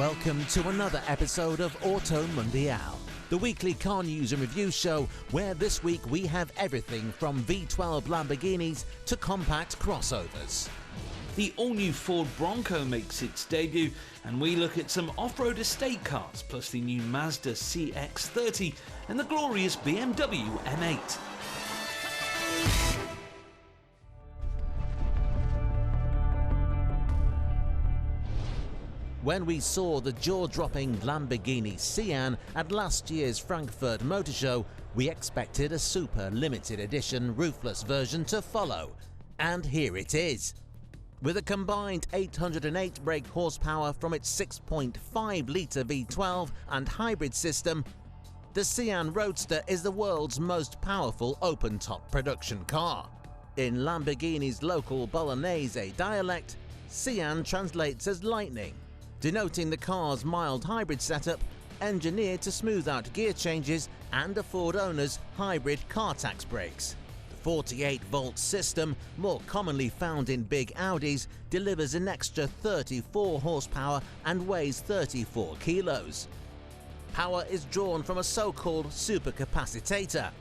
Welcome to another episode of AutoMundial, the weekly car news and review show where this week we have everything from V12 Lamborghinis to compact crossovers. The all-new Ford Bronco makes its debut, and we look at some off-road estate cars, plus the new Mazda CX-30 and the glorious BMW M8. When we saw the jaw-dropping Lamborghini Sian at last year's Frankfurt Motor Show, we expected a super limited edition roofless version to follow. And here it is. With a combined 808 brake horsepower from its 6.5-litre V12 and hybrid system, the Sian Roadster is the world's most powerful open-top production car. In Lamborghini's local Bolognese dialect, Sian translates as lightning, denoting the car's mild hybrid setup, engineered to smooth out gear changes and afford owners hybrid car tax brakes. The 48-volt system, more commonly found in big Audis, delivers an extra 34 horsepower and weighs 34 kilos. Power is drawn from a so-called supercapacitor,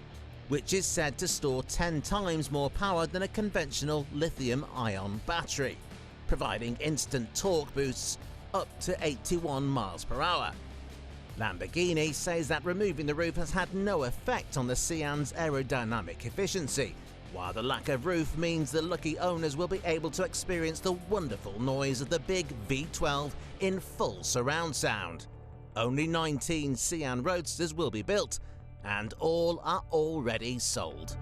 which is said to store 10 times more power than a conventional lithium-ion battery, providing instant torque boosts up to 81 miles per hour. Lamborghini says that removing the roof has had no effect on the Sian's aerodynamic efficiency, while the lack of roof means the lucky owners will be able to experience the wonderful noise of the big V12 in full surround sound. Only 19 Sian Roadsters will be built, and all are already sold.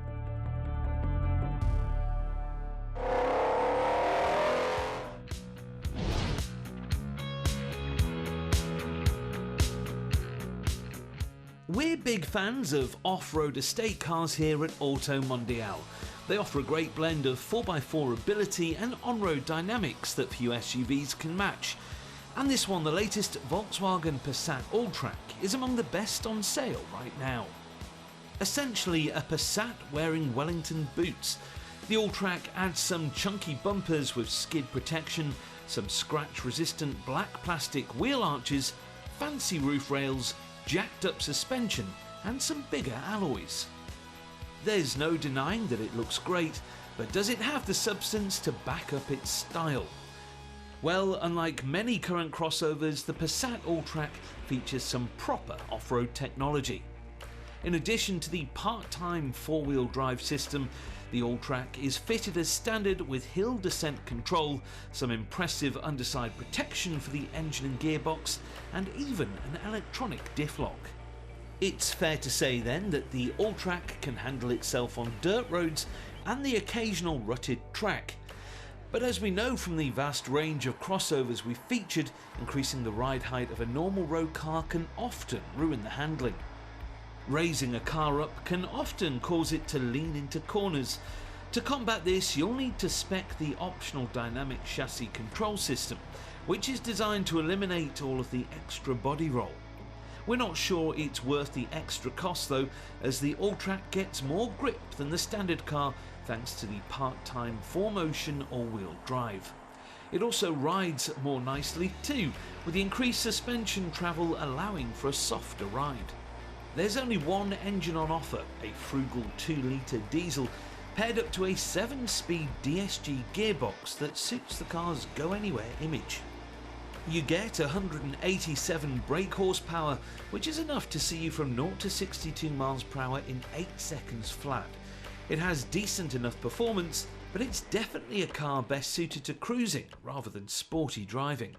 We're big fans of off-road estate cars here at AutoMundial. They offer a great blend of 4x4 ability and on-road dynamics that few SUVs can match. And this one, the latest Volkswagen Passat Alltrack, is among the best on sale right now. Essentially a Passat wearing Wellington boots, the Alltrack adds some chunky bumpers with skid protection, some scratch-resistant black plastic wheel arches, fancy roof rails, jacked up suspension and some bigger alloys. There's no denying that it looks great, but does it have the substance to back up its style? Well, unlike many current crossovers, the Passat Alltrack features some proper off-road technology. In addition to the part-time four-wheel drive system, the Alltrack is fitted as standard with hill descent control, some impressive underside protection for the engine and gearbox, and even an electronic diff lock. It's fair to say then that the Alltrack can handle itself on dirt roads and the occasional rutted track. But as we know from the vast range of crossovers we've featured, increasing the ride height of a normal road car can often ruin the handling. Raising a car up can often cause it to lean into corners. To combat this, you'll need to spec the optional dynamic chassis control system, which is designed to eliminate all of the extra body roll. We're not sure it's worth the extra cost though, as the Alltrack gets more grip than the standard car thanks to the part-time 4Motion all-wheel drive. It also rides more nicely too, with the increased suspension travel allowing for a softer ride. There's only one engine on offer, a frugal 2-litre diesel, paired up to a 7-speed DSG gearbox that suits the car's go-anywhere image. You get 187 brake horsepower, which is enough to see you from 0 to 62 miles per hour in 8 seconds flat. It has decent enough performance, but it's definitely a car best suited to cruising rather than sporty driving.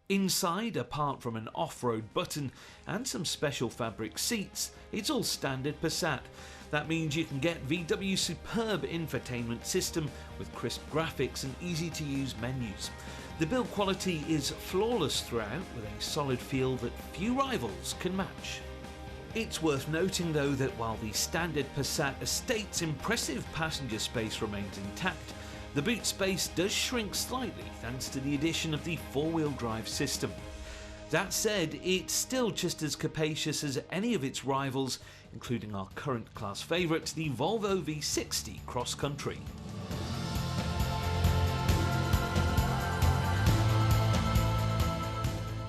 Inside, apart from an off-road button and some special fabric seats, it's all standard Passat. That means you can get VW's superb infotainment system with crisp graphics and easy-to-use menus. The build quality is flawless throughout, with a solid feel that few rivals can match. It's worth noting though that while the standard Passat Estate's impressive passenger space remains intact, the boot space does shrink slightly thanks to the addition of the four-wheel drive system. That said, it's still just as capacious as any of its rivals, including our current class favourite, the Volvo V60 Cross Country.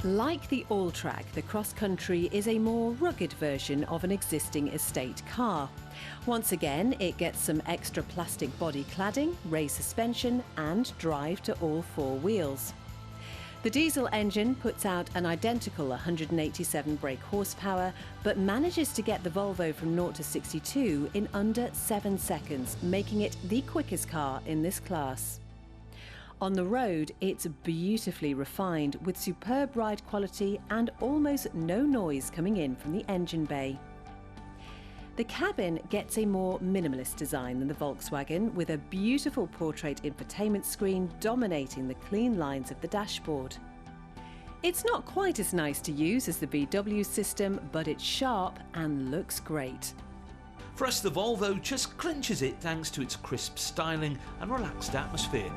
Like the Alltrack, the Cross Country is a more rugged version of an existing estate car. Once again, it gets some extra plastic body cladding, raised suspension and drive to all four wheels. The diesel engine puts out an identical 187 brake horsepower, but manages to get the Volvo from 0 to 62 in under 7 seconds, making it the quickest car in this class. On the road, it's beautifully refined with superb ride quality and almost no noise coming in from the engine bay. The cabin gets a more minimalist design than the Volkswagen, with a beautiful portrait infotainment screen dominating the clean lines of the dashboard. It's not quite as nice to use as the VW system, but it's sharp and looks great. For us, the Volvo just clinches it thanks to its crisp styling and relaxed atmosphere.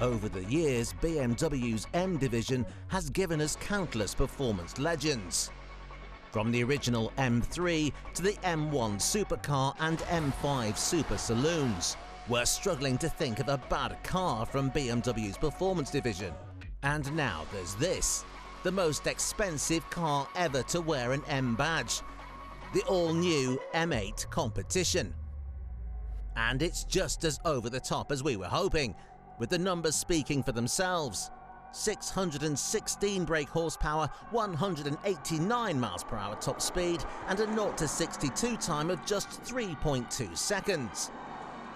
Over the years, BMW's M division has given us countless performance legends. From the original M3 to the M1 supercar and M5 super saloons, we're struggling to think of a bad car from BMW's performance division. And now there's this, the most expensive car ever to wear an M badge, the all-new M8 Competition. And it's just as over the top as we were hoping, with the numbers speaking for themselves. 616 brake horsepower, 189 miles per hour top speed, and a 0 to 62 time of just 3.2 seconds.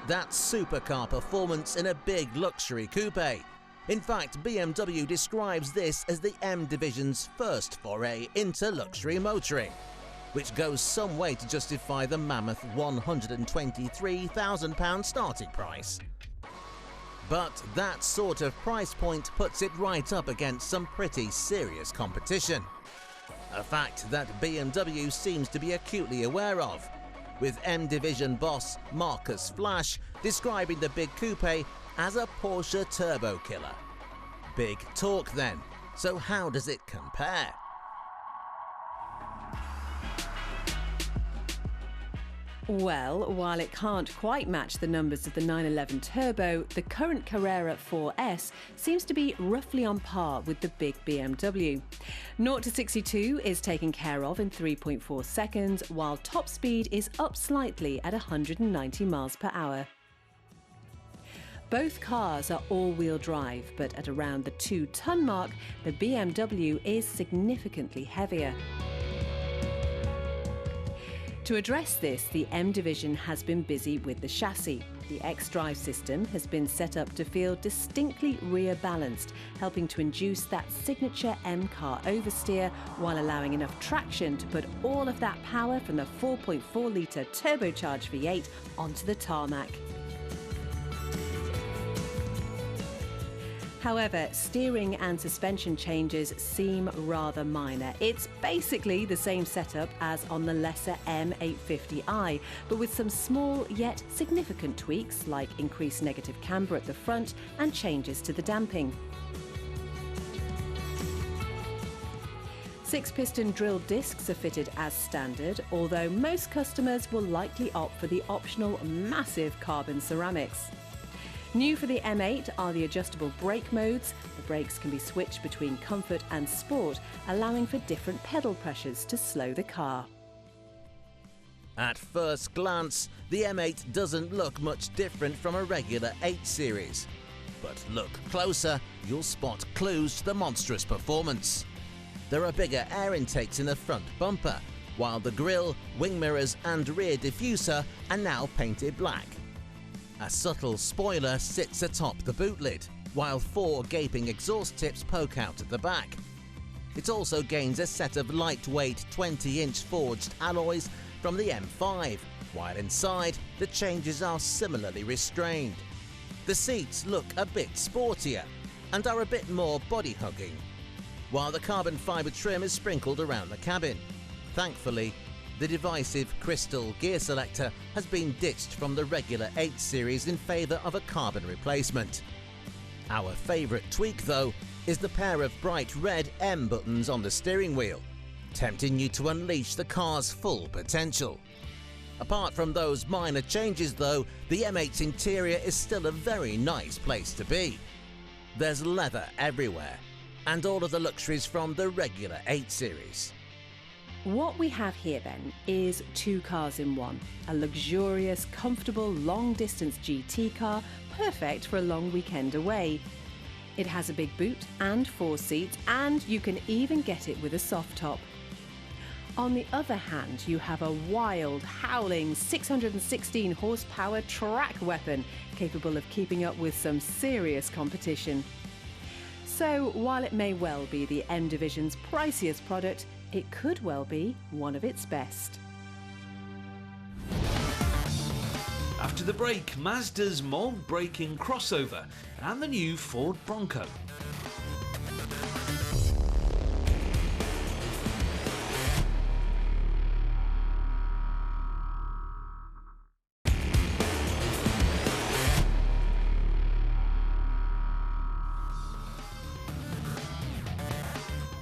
That's supercar performance in a big luxury coupe. In fact, BMW describes this as the M division's first foray into luxury motoring, which goes some way to justify the mammoth £123,000 starting price. But that sort of price point puts it right up against some pretty serious competition. A fact that BMW seems to be acutely aware of, with M division boss Markus Flasch describing the big coupe as a Porsche turbo killer. Big talk then, so how does it compare? Well, while it can't quite match the numbers of the 911 Turbo, the current Carrera 4S seems to be roughly on par with the big BMW. 0 to 62 is taken care of in 3.4 seconds, while top speed is up slightly at 190 miles per hour. Both cars are all-wheel drive, but at around the 2-ton mark, the BMW is significantly heavier. To address this, the M division has been busy with the chassis. The X-Drive system has been set up to feel distinctly rear-balanced, helping to induce that signature M car oversteer while allowing enough traction to put all of that power from the 4.4-litre turbocharged V8 onto the tarmac. However, steering and suspension changes seem rather minor. It's basically the same setup as on the lesser M850i, but with some small yet significant tweaks like increased negative camber at the front and changes to the damping. 6-piston drilled discs are fitted as standard, although most customers will likely opt for the optional massive carbon ceramics. New for the M8 are the adjustable brake modes. The brakes can be switched between comfort and sport, allowing for different pedal pressures to slow the car. At first glance, the M8 doesn't look much different from a regular 8 Series. But look closer, you'll spot clues to the monstrous performance. There are bigger air intakes in the front bumper, while the grille, wing mirrors and rear diffuser are now painted black. A subtle spoiler sits atop the boot lid, while 4 gaping exhaust tips poke out at the back. It also gains a set of lightweight 20-inch forged alloys from the M5, while inside the changes are similarly restrained. The seats look a bit sportier and are a bit more body-hugging, while the carbon fibre trim is sprinkled around the cabin. Thankfully, the divisive crystal gear selector has been ditched from the regular 8 Series in favour of a carbon replacement. Our favourite tweak, though, is the pair of bright red M buttons on the steering wheel. tempting you to unleash the car's full potential. Apart from those minor changes though, the M8's interior is still a very nice place to be. There's leather everywhere, and all of the luxuries from the regular 8 Series. What we have here then is 2 cars in one. A luxurious, comfortable, long-distance GT car, perfect for a long weekend away. It has a big boot and 4 seats, and you can even get it with a soft top. On the other hand, you have a wild, howling 616 horsepower track weapon capable of keeping up with some serious competition. So while it may well be the M Division's priciest product, it could well be one of its best. After the break, Mazda's mold-breaking crossover and the new Ford Bronco.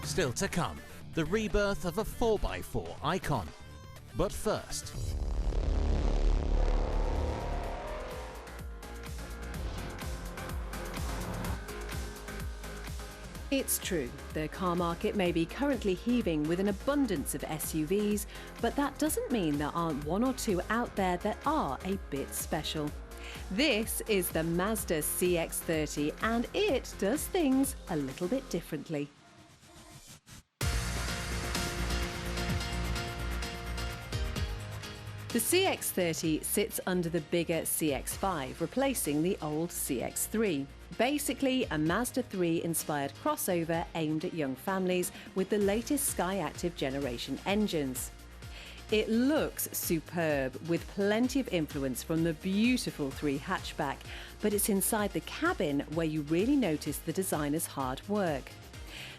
Still to come, the rebirth of a 4x4 icon. But first, it's true, the car market may be currently heaving with an abundance of SUVs, but that doesn't mean there aren't 1 or 2 out there that are a bit special. This is the Mazda CX-30, and it does things a little bit differently. The CX-30 sits under the bigger CX-5, replacing the old CX-3. Basically, a Mazda 3-inspired crossover aimed at young families with the latest Skyactiv generation engines. It looks superb, with plenty of influence from the beautiful 3 hatchback, but it's inside the cabin where you really notice the designer's hard work.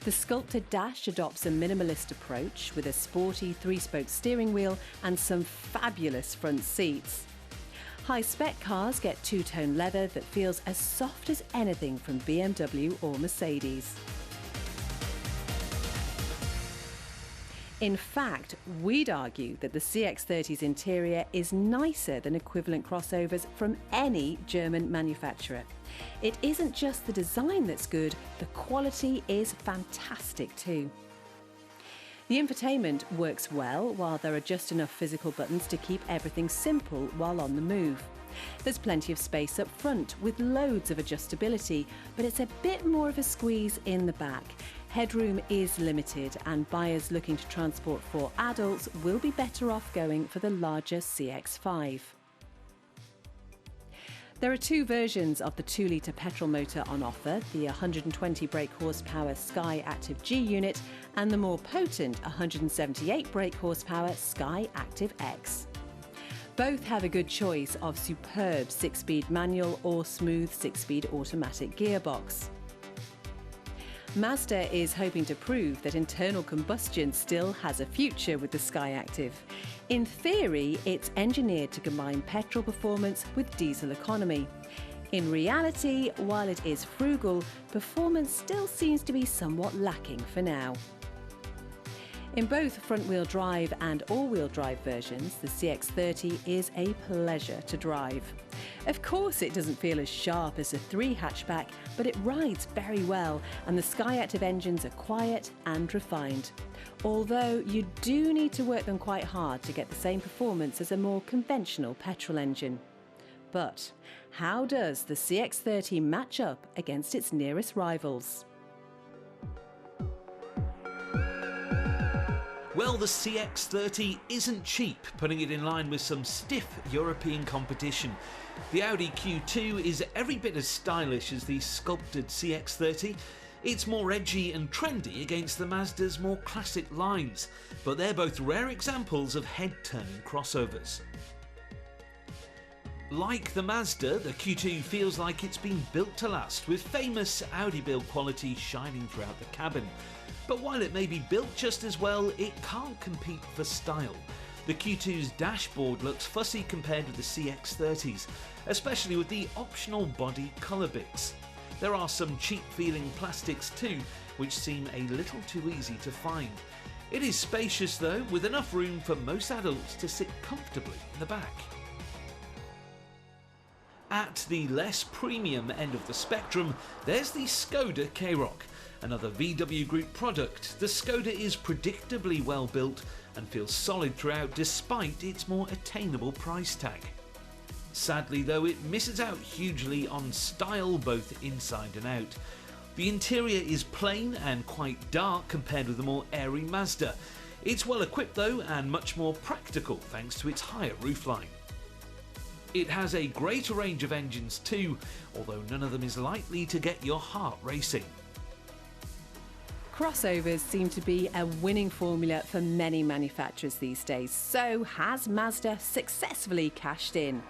The sculpted dash adopts a minimalist approach with a sporty 3-spoke steering wheel and some fabulous front seats. High-spec cars get 2-tone leather that feels as soft as anything from BMW or Mercedes. In fact, we'd argue that the CX-30's interior is nicer than equivalent crossovers from any German manufacturer. It isn't just the design that's good, the quality is fantastic too. The infotainment works well, while there are just enough physical buttons to keep everything simple while on the move. There's plenty of space up front with loads of adjustability, but it's a bit more of a squeeze in the back. Headroom is limited, and buyers looking to transport 4 adults will be better off going for the larger CX-5. There are 2 versions of the 2-litre petrol motor on offer, the 120 brake horsepower Skyactiv G unit and the more potent 178 brake horsepower Skyactiv X. Both have a good choice of superb 6-speed manual or smooth 6-speed automatic gearbox. Mazda is hoping to prove that internal combustion still has a future with the Skyactiv. In theory, it's engineered to combine petrol performance with diesel economy. In reality, while it is frugal, performance still seems to be somewhat lacking for now. In both front-wheel drive and all-wheel drive versions, the CX-30 is a pleasure to drive. Of course, it doesn't feel as sharp as a 3 hatchback, but it rides very well, and the Skyactiv engines are quiet and refined. Although you do need to work them quite hard to get the same performance as a more conventional petrol engine. But how does the CX-30 match up against its nearest rivals? Well, the CX-30 isn't cheap, putting it in line with some stiff European competition. The Audi Q2 is every bit as stylish as the sculpted CX-30. It's more edgy and trendy against the Mazda's more classic lines, but they're both rare examples of head-turning crossovers. Like the Mazda, the Q2 feels like it's been built to last, with famous Audi build quality shining throughout the cabin. But while it may be built just as well, it can't compete for style. The Q2's dashboard looks fussy compared with the CX-30's, especially with the optional body colour bits. There are some cheap feeling plastics too, which seem a little too easy to find. It is spacious though, with enough room for most adults to sit comfortably in the back. At the less premium end of the spectrum, there's the Skoda Karoq. Another VW Group product, the Skoda is predictably well built and feels solid throughout despite its more attainable price tag. Sadly though, it misses out hugely on style both inside and out. The interior is plain and quite dark compared with the more airy Mazda. It's well equipped though and much more practical thanks to its higher roofline. It has a greater range of engines too, although none of them is likely to get your heart racing. Crossovers seem to be a winning formula for many manufacturers these days. So has Mazda successfully cashed in?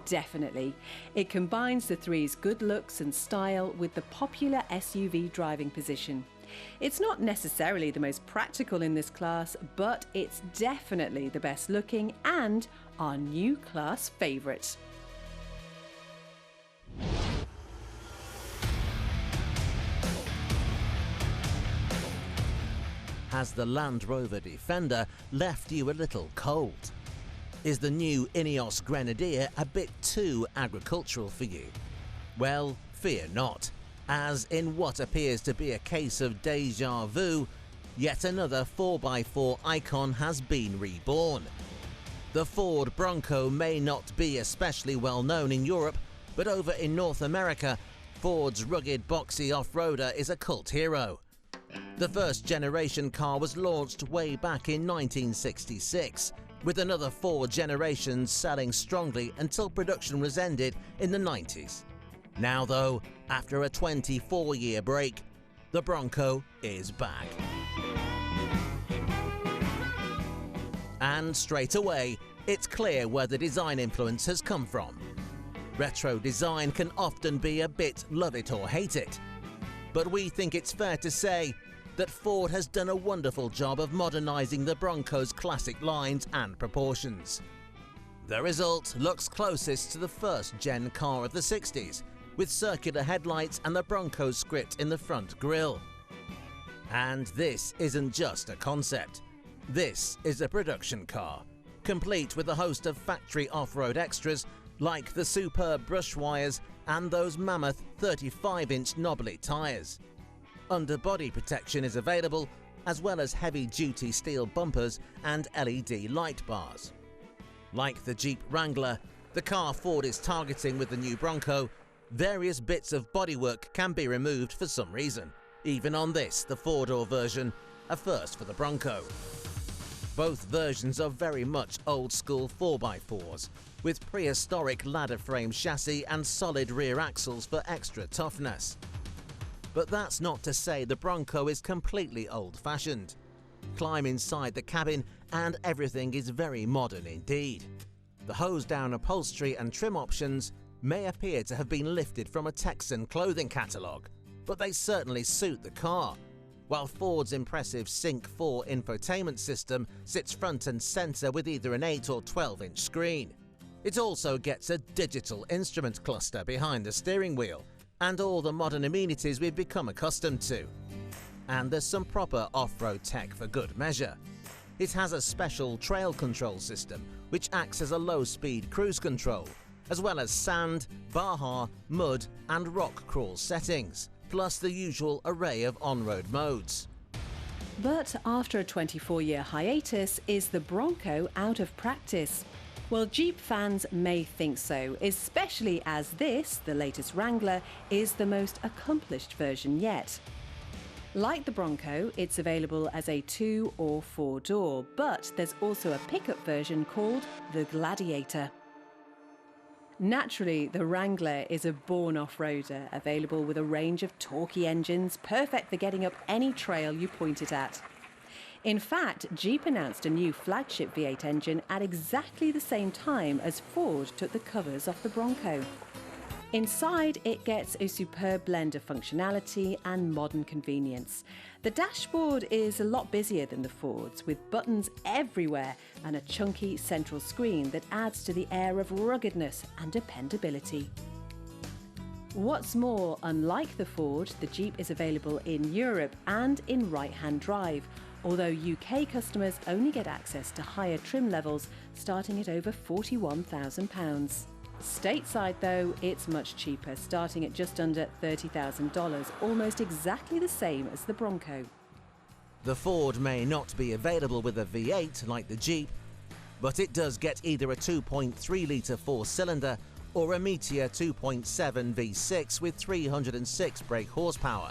Definitely. It combines the three's good looks and style with the popular SUV driving position. It's not necessarily the most practical in this class, but it's definitely the best looking and our new class favourite. Has the Land Rover Defender left you a little cold? Is the new Ineos Grenadier a bit too agricultural for you? Well, fear not, as in what appears to be a case of déjà vu, yet another 4x4 icon has been reborn. The Ford Bronco may not be especially well known in Europe, but over in North America, Ford's rugged boxy off-roader is a cult hero. The first generation car was launched way back in 1966, with another 4 generations selling strongly until production was ended in the 90s. Now though, after a 24-year break, the Bronco is back. And straight away, it's clear where the design influence has come from. Retro design can often be a bit love it or hate it, but we think it's fair to say that Ford has done a wonderful job of modernising the Bronco's classic lines and proportions. The result looks closest to the first-gen car of the 60s, with circular headlights and the Bronco script in the front grille. And this isn't just a concept. This is a production car, complete with a host of factory off-road extras like the superb brush wires and those mammoth 35-inch knobbly tyres. Underbody protection is available, as well as heavy-duty steel bumpers and LED light bars. Like the Jeep Wrangler, the car Ford is targeting with the new Bronco, various bits of bodywork can be removed for some reason. Even on this, the 4-door version, a first for the Bronco. Both versions are very much old-school 4x4s, with prehistoric ladder frame chassis and solid rear axles for extra toughness. But that's not to say the Bronco is completely old-fashioned. Climb inside the cabin and everything is very modern indeed. The hose-down upholstery and trim options may appear to have been lifted from a Texan clothing catalogue, but they certainly suit the car, while Ford's impressive Sync 4 infotainment system sits front and centre with either an 8 or 12-inch screen. It also gets a digital instrument cluster behind the steering wheel, and all the modern amenities we've become accustomed to. And there's some proper off-road tech for good measure. It has a special trail control system which acts as a low-speed cruise control, as well as sand, baja, mud and rock crawl settings, plus the usual array of on-road modes. But after a 24-year hiatus, is the Bronco out of practice? Well, Jeep fans may think so, especially as this, the latest Wrangler, is the most accomplished version yet. Like the Bronco, it's available as a 2- or 4-door, but there's also a pickup version called the Gladiator. Naturally, the Wrangler is a born off-roader, available with a range of torquey engines, perfect for getting up any trail you point it at. In fact, Jeep announced a new flagship V8 engine at exactly the same time as Ford took the covers off the Bronco. Inside, it gets a superb blend of functionality and modern convenience. The dashboard is a lot busier than the Ford's, with buttons everywhere and a chunky central screen that adds to the air of ruggedness and dependability. What's more, unlike the Ford, the Jeep is available in Europe and in right-hand drive, although UK customers only get access to higher trim levels starting at over £41,000. Stateside though, it's much cheaper, starting at just under $30,000, almost exactly the same as the Bronco. The Ford may not be available with a V8 like the Jeep, but it does get either a 2.3-litre four-cylinder or a Meteor 2.7 V6 with 306 brake horsepower,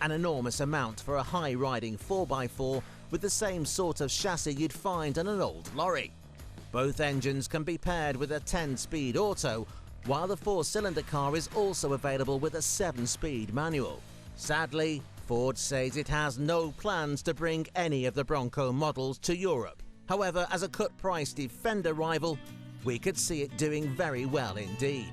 an enormous amount for a high-riding 4x4 with the same sort of chassis you'd find on an old lorry. Both engines can be paired with a 10-speed auto, while the four-cylinder car is also available with a 7-speed manual. Sadly, Ford says it has no plans to bring any of the Bronco models to Europe. However, as a cut-price Defender rival, we could see it doing very well indeed.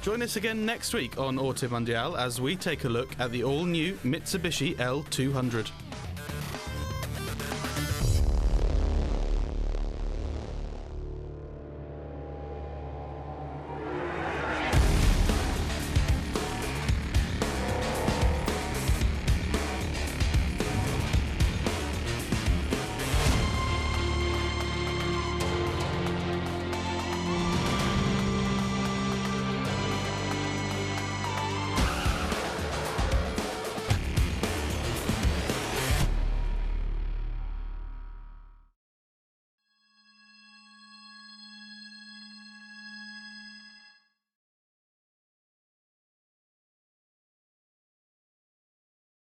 Join us again next week on AutoMundial as we take a look at the all-new Mitsubishi L200.